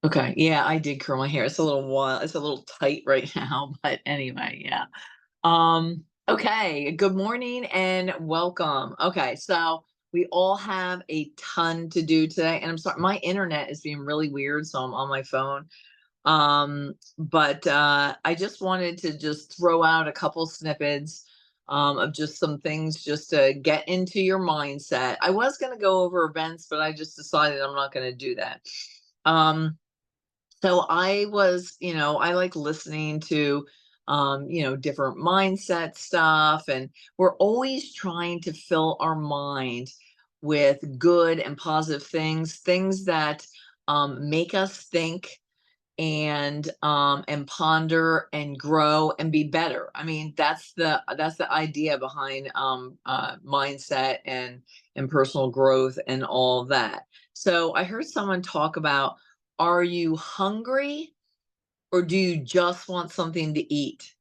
Okay, yeah, I did curl my hair. It's a little wild. It's a little tight right now, but anyway, yeah. Okay, good morning and welcome. Okay, so we all have a ton to do today, and I'm sorry, my internet is being really weird, so I'm on my phone. But I just wanted to just throw out a couple snippets of just some things just to get into your mindset. I was going to go over events, but I just decided I'm not going to do that. Um, so I was, I like listening to, different mindset stuff. And we're always trying to fill our mind with good and positive things that make us think and ponder and grow and be better. I mean, that's the idea behind mindset and personal growth and all that. So I heard someone talk about, are you hungry or do you just want something to eat?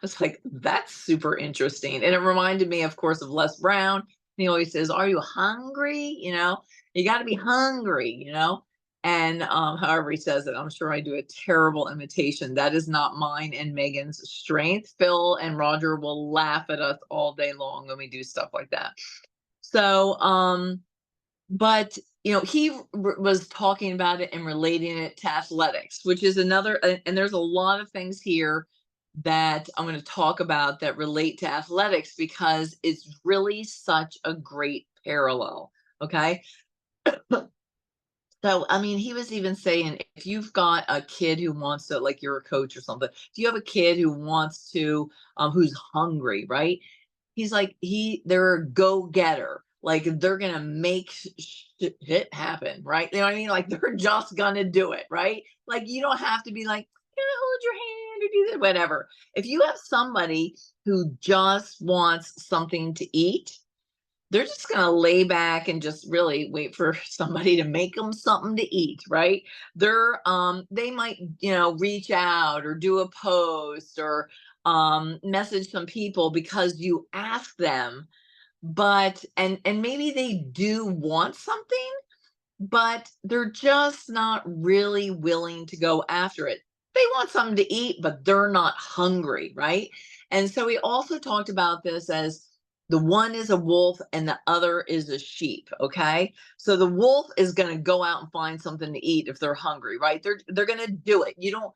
It's like, that's super interesting. And it reminded me, of course, of Les Brown. He always says, are you hungry? You got to be hungry. And however he says it, I'm sure I do a terrible imitation. That is not mine and Megan's strength. Phil and Roger will laugh at us all day long when we do stuff like that. So, but he was talking about it and relating it to athletics, which is another, and there's a lot of things here that I'm going to talk about that relate to athletics because it's really such a great parallel. Okay. So, I mean, he was even saying, if you've got a kid who wants to, like, you're a coach or something, if you have a kid who wants to, who's hungry, right? He's like, they're a go-getter. Like, they're gonna make shit happen, right? You know what I mean? Like, they're just gonna do it, right? Like, you don't have to be like, can I hold your hand or do this, whatever. If you have somebody who just wants something to eat, they're just going to lay back and just really wait for somebody to make them something to eat, right? They might, reach out or do a post or message some people because you ask them, but and maybe they do want something, but they're just not really willing to go after it. They want something to eat, but they're not hungry, right? And so we also talked about this as the one is a wolf and the other is a sheep, okay? So the wolf is going to go out and find something to eat if they're hungry, right? They're going to do it. You don't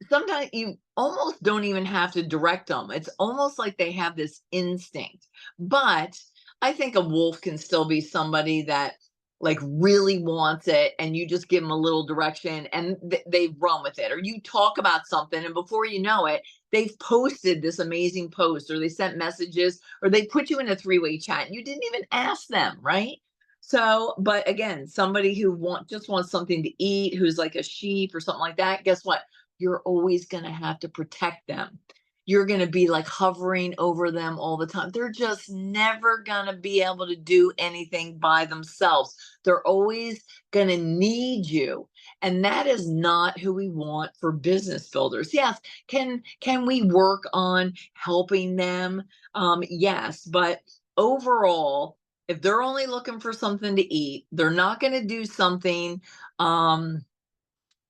Sometimes you almost don't even have to direct them. It's almost like they have this instinct. But I think a wolf can still be somebody that like really wants it and you just give them a little direction and they run with it, or you talk about something and before you know it they've posted this amazing post or they sent messages or they put you in a three-way chat and you didn't even ask them, right? So but again, somebody who just wants something to eat, who's like a sheep or something like that, guess what, you're always going to have to protect them. You're going to be like hovering over them all the time. They're just never going to be able to do anything by themselves. They're always going to need you. And that is not who we want for business builders. Yes, can we work on helping them? Yes, but overall, if they're only looking for something to eat, they're not going to do something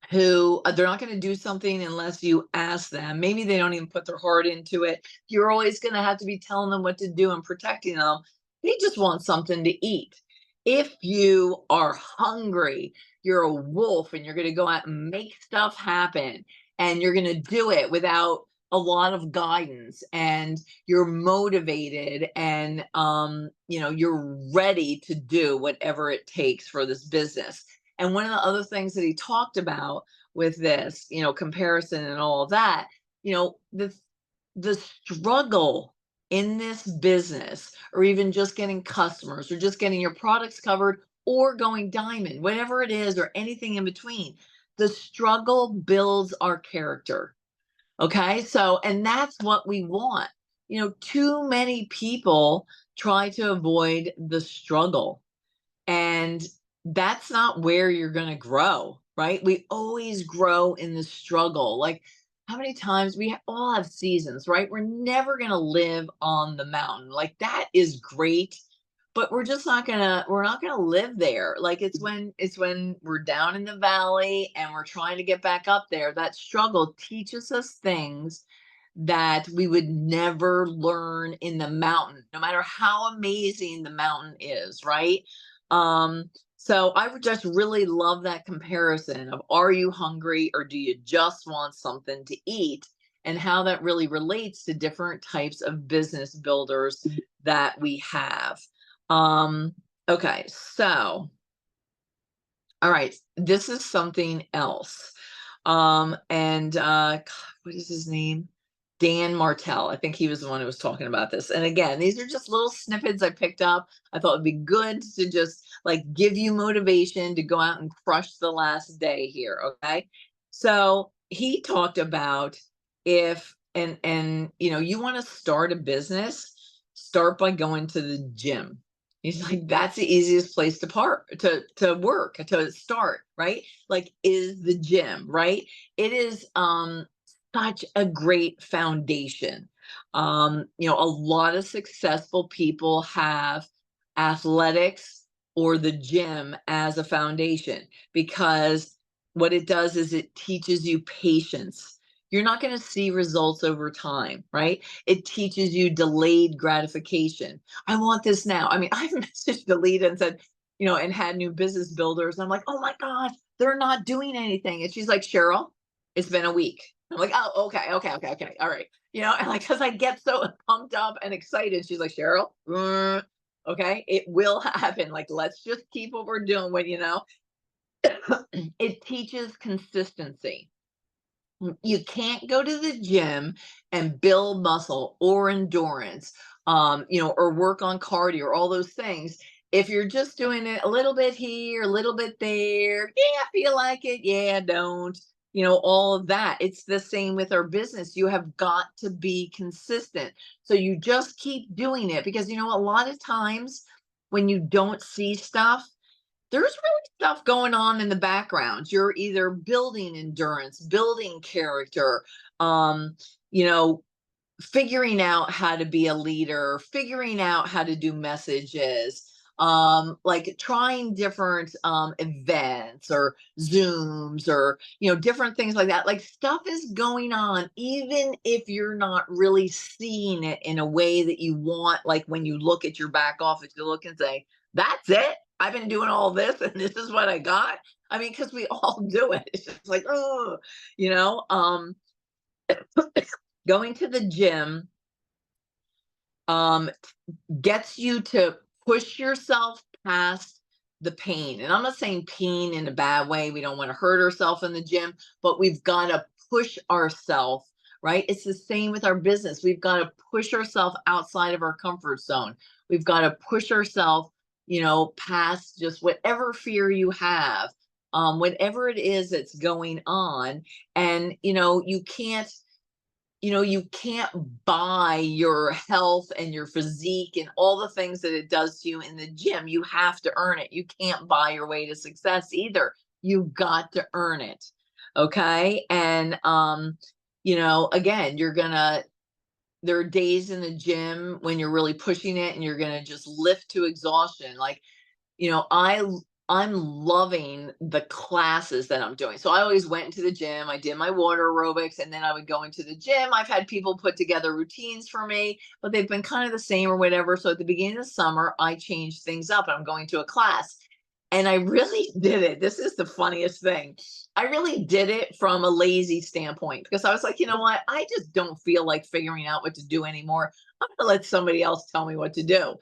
who they're not going to do something unless you ask them. Maybe they don't even put their heart into it. You're always going to have to be telling them what to do and protecting them. They just want something to eat. If you are hungry, you're a wolf and you're going to go out and make stuff happen and you're going to do it without a lot of guidance and you're motivated and you're ready to do whatever it takes for this business. And one of the other things that he talked about with this, comparison and all of that, the struggle in this business, or even just getting customers, or just getting your products covered, or going diamond, whatever it is, or anything in between, the struggle builds our character. Okay. So, and that's what we want. Too many people try to avoid the struggle. And that's not where you're going to grow, right? We always grow in the struggle. Like, how many times all have seasons, right? We're never going to live on the mountain. Like, that is great but we're not gonna live there. Like it's when we're down in the valley and we're trying to get back up there, that struggle teaches us things that we would never learn in the mountain, no matter how amazing the mountain is, right? Um, so I would just really love that comparison of, are you hungry or do you just want something to eat? And how that really relates to different types of business builders that we have. Um, okay, so all right, this is something else. And what is his name? Dan Martell. I think he was the one who was talking about this. And again, these are just little snippets I picked up. I thought it'd be good to just like give you motivation to go out and crush the last day here. Okay. So he talked about, if and you know, you want to start a business, start by going to the gym. He's like, that's the easiest place to work, to start, right? Like, is the gym, right? It is such a great foundation. You know, a lot of successful people have athletics or the gym as a foundation, because what it does is it teaches you patience. You're not going to see results over time, right? It teaches you delayed gratification. I want this now. I mean, I've messaged the lead and said, you know, and had new business builders. I'm like, oh my gosh, they're not doing anything. And she's like, Cheryl, it's been a week. I'm like, oh, okay. All right. You know, and like, because I get so pumped up and excited. She's like, Cheryl, okay, it will happen. Like, let's just keep what we're doing with, you know, it teaches consistency. You can't go to the gym and build muscle or endurance, you know, or work on cardio or all those things if you're just doing it a little bit here, a little bit there. Yeah, I feel like it. Yeah, don't. You know, all of that. It's the same with our business. You have got to be consistent. So you just keep doing it, because, you know, a lot of times when you don't see stuff, there's really stuff going on in the background. You're either building endurance, building character, um, you know, figuring out how to be a leader, figuring out how to do messages, like trying different events or Zooms or, you know, different things like that. Like, stuff is going on, even if you're not really seeing it in a way that you want. Like, when you look at your back office, you look and say, that's it. I've been doing all this and this is what I got. I mean, because we all do it. It's just like, oh, you know, going to the gym um gets you to push yourself past the pain. And I'm not saying pain in a bad way. We don't want to hurt ourselves in the gym, but we've got to push ourselves, right? It's the same with our business. We've got to push ourselves outside of our comfort zone. We've got to push ourselves, you know, past just whatever fear you have, whatever it is that's going on. And, you can't buy your health and your physique and all the things that it does to you in the gym. You have to earn it. You can't buy your way to success either. You've got to earn it. Okay. And, again, there are days in the gym when you're really pushing it and you're going to just lift to exhaustion. Like, you know, I'm loving the classes that I'm doing. So I always went into the gym, I did my water aerobics, and then I would go into the gym. I've had people put together routines for me, but they've been kind of the same or whatever. So at the beginning of the summer, I changed things up and I'm going to a class. And I really did it. This is the funniest thing. I really did it from a lazy standpoint, because I was like, you know what? I just don't feel like figuring out what to do anymore. I'm going to let somebody else tell me what to do.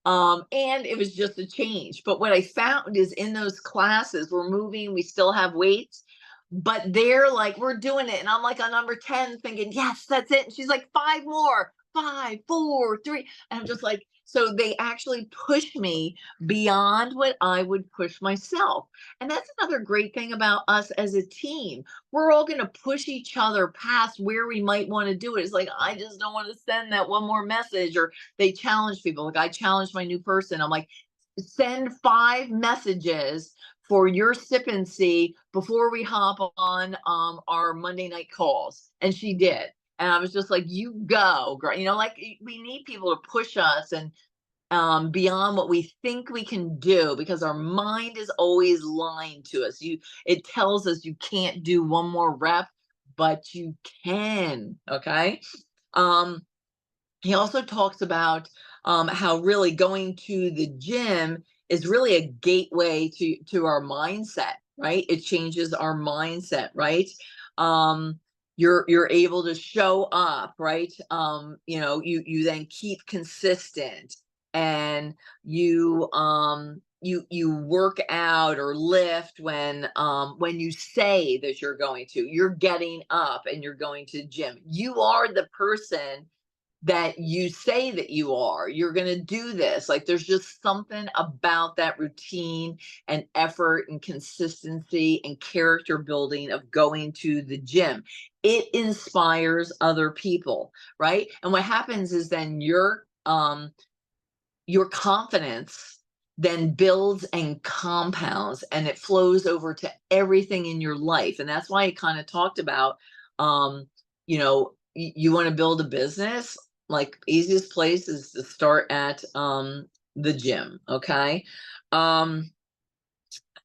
And it was just a change. But what I found is, in those classes, we're moving, we still have weights, but they're like, we're doing it. And I'm like on number 10 thinking, yes, that's it. And she's like, five more, five, four, three. And I'm just like, so they actually push me beyond what I would push myself. And that's another great thing about us as a team. We're all going to push each other past where we might want to do it. It's like, I just don't want to send that one more message. Or they challenge people. Like, I challenged my new person. I'm like, send 5 messages for your sip and see before we hop on our Monday night calls. And she did. And I was just like, you go, girl. You know, like, we need people to push us. And beyond what we think we can do, because our mind is always lying to us. It tells us you can't do one more rep, but you can. Okay. Um, he also talks about how really going to the gym is really a gateway to our mindset, right? It changes our mindset, right? Um, you're able to show up, right? You then keep consistent, and you work out or lift when you say that you're going to. You're getting up and you're going to the gym. You are the person that you say that you are. You're going to do this. Like, there's just something about that routine and effort and consistency and character building of going to the gym. It inspires other people, right? And what happens is then your confidence then builds and compounds, and it flows over to everything in your life. And that's why I kind of talked about, you want to build a business, like, easiest place is to start at the gym. Okay. um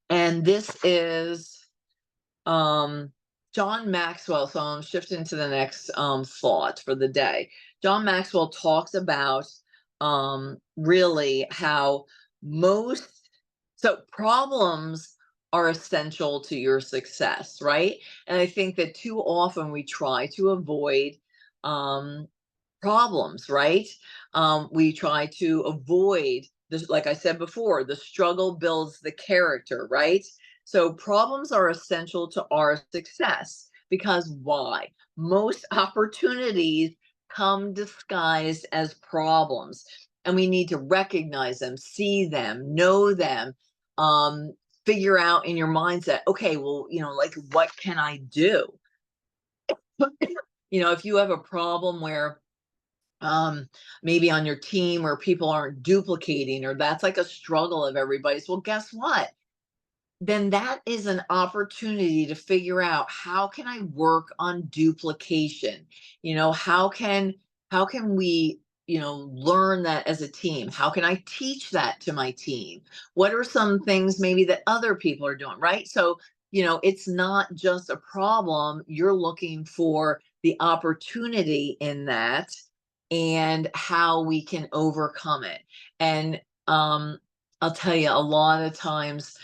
and this is um John Maxwell. So I'm shifting to the next thought for the day. John Maxwell talks about really how most problems are essential to your success, right? And I think that too often we try to avoid um problems, right? We try to avoid this, like I said before, the struggle builds the character, right? So problems are essential to our success, because why? Most opportunities come disguised as problems, and we need to recognize them, see them, know them, um, figure out in your mindset, okay, well, like, what can I do? If you have a problem where maybe on your team where people aren't duplicating, or that's like a struggle of everybody's, well, guess what? Then that is an opportunity to figure out, how can I work on duplication? How can we learn that as a team? How can I teach that to my team? What are some things maybe that other people are doing, right? So it's not just a problem. You're looking for the opportunity in that, and how we can overcome it. And I'll tell you, a lot of times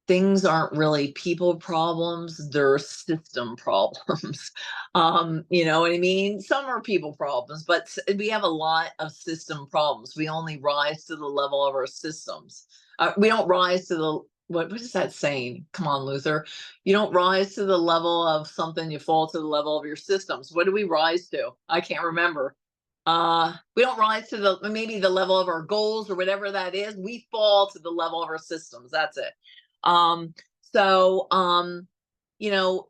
things aren't really people problems, they're system problems. You know what I mean? Some are people problems, but we have a lot of system problems. We only rise to the level of our systems. We don't rise to the what is that saying? Come on, Luther. You don't rise to the level of something, you fall to the level of your systems. What do we rise to? I can't remember. We don't rise to maybe the level of our goals or whatever that is. We fall to the level of our systems. That's it. Um, so, you know,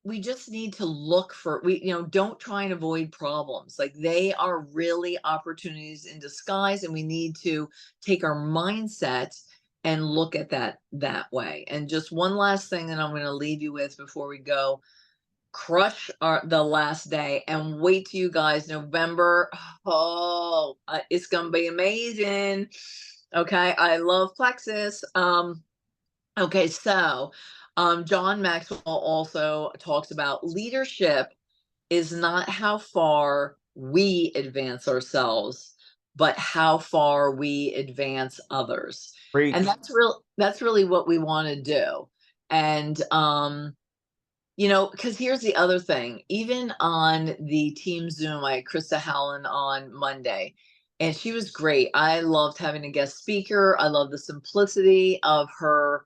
we just need to look for, don't try and avoid problems. Like, they are really opportunities in disguise, and we need to take our mindset and look at that way. And just one last thing that I'm going to leave you with before we go: crush the last day, and wait till you guys November. Oh, it's gonna be amazing. Okay, I love Plexus. Okay, so John Maxwell also talks about leadership is not how far we advance ourselves, but how far we advance others. And Preach. that's really what we want to do. And because here's the other thing. Even on the team Zoom, I had Krista Howland on Monday, and she was great. I loved having a guest speaker. I love the simplicity of her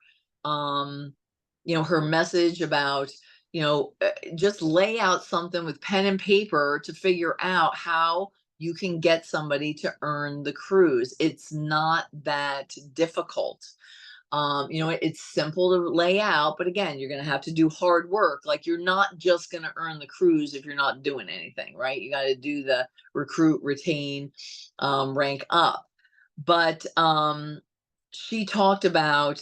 message about, just lay out something with pen and paper to figure out how you can get somebody to earn the cruise. It's not that difficult. It's simple to lay out, but again, you're going to have to do hard work. Like, you're not just going to earn the cruise if you're not doing anything, right? You got to do the recruit, retain, rank up. But she talked about,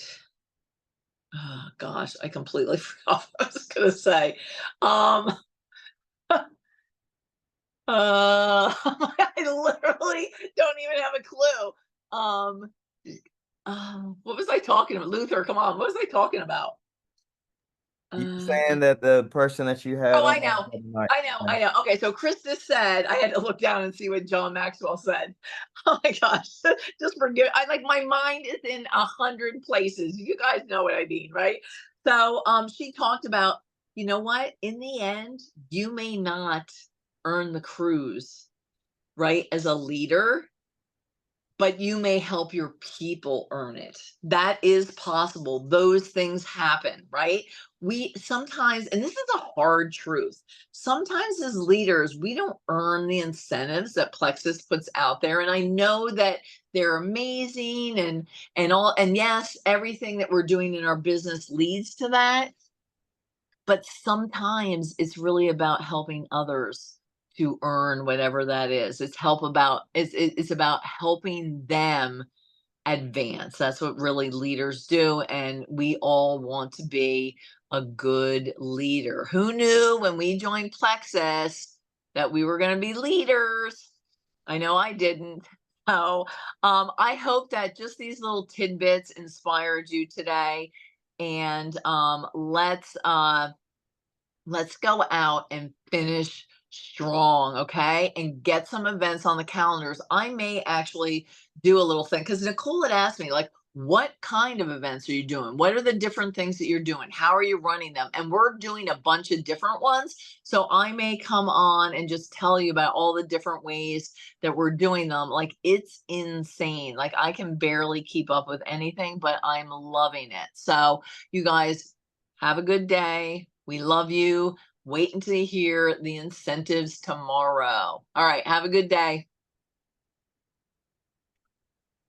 oh gosh, I completely forgot what I was going to say. Um, I literally don't even have a clue. Um, what was I talking about? Luther, come on, what was I talking about? You were Uh, saying that the person that you had oh, on I the know. other night, I know, I know. Okay, so Krista said I had to look down and see what John Maxwell said. Oh my gosh, just forgive. I like my mind is in 100 places. You guys know what I mean, right? So, she talked about, you know what? In the end, you may not earn the cruise, right, as a leader, but you may help your people earn it. That is possible. Those things happen, right? We sometimes, and this is a hard truth, sometimes as leaders, we don't earn the incentives that Plexus puts out there. And I know that they're amazing and all, and yes, everything that we're doing in our business leads to that, but sometimes it's really about helping others to earn whatever that is. It's about helping them advance. That's what really leaders do, and we all want to be a good leader. Who knew when we joined Plexus that we were going to be leaders? I know I didn't. So, I hope that just these little tidbits inspired you today, and let's go out and finish strong, okay? And get some events on the calendars. I may actually do a little thing because Nicole had asked me, like, what kind of events are you doing? What are the different things that you're doing? How are you running them? And we're doing a bunch of different ones. So I may come on and just tell you about all the different ways that we're doing them. Like, it's insane. Like, I can barely keep up with anything, but I'm loving it. So, you guys, have a good day. We love you. Wait until you hear the incentives tomorrow. All right. Have a good day.